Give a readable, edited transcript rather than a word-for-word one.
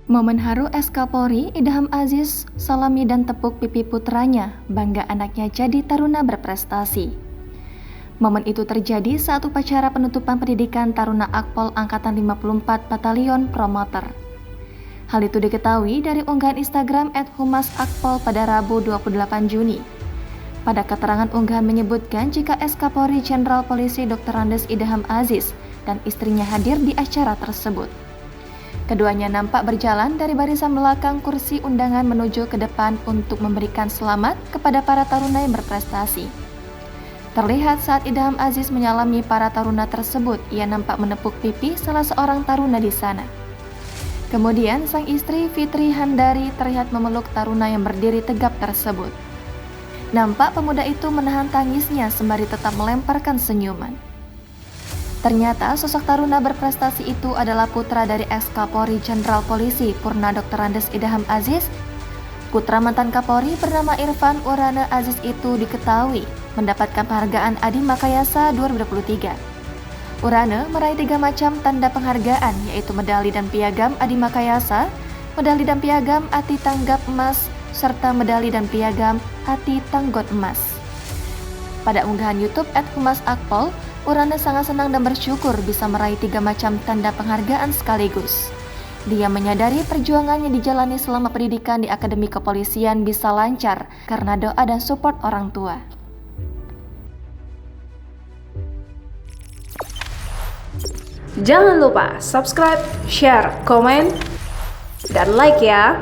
Momen haru Kapolri Idham Aziz, salami dan tepuk pipi putranya, bangga anaknya jadi taruna berprestasi. Momen itu terjadi saat upacara penutupan pendidikan Taruna Akpol Angkatan 54 Batalion Promoter. Hal itu diketahui dari unggahan Instagram @humasakpol pada Rabu 28 Juni. Pada keterangan unggahan menyebutkan jika Kapolri Jenderal Polisi Dr. Andes Idham Aziz dan istrinya hadir di acara tersebut. Keduanya nampak berjalan dari barisan belakang kursi undangan menuju ke depan untuk memberikan selamat kepada para taruna yang berprestasi. Terlihat saat Idham Aziz menyalami para taruna tersebut, ia nampak menepuk pipi salah seorang taruna di sana. Kemudian sang istri Fitri Handari terlihat memeluk taruna yang berdiri tegap tersebut. Nampak pemuda itu menahan tangisnya sembari tetap melemparkan senyuman. Ternyata sosok taruna berprestasi itu adalah putra dari Kapolri Jenderal Polisi Purna Dr. Andes Idham Aziz. Putra mantan Kapolri bernama Irfan Urane Aziz itu diketahui mendapatkan penghargaan Adi Makayasa 2023. Urane meraih 3 macam tanda penghargaan, yaitu medali dan piagam Adi Makayasa, medali dan piagam Ati Tanggap Emas, serta medali dan piagam Ati Tanggot Emas. Pada unggahan YouTube @humasakpol, Urane sangat senang dan bersyukur bisa meraih 3 macam tanda penghargaan sekaligus. Dia menyadari perjuangan yang dijalani selama pendidikan di Akademi Kepolisian bisa lancar karena doa dan support orang tua. Jangan lupa subscribe, share, komen, dan like ya!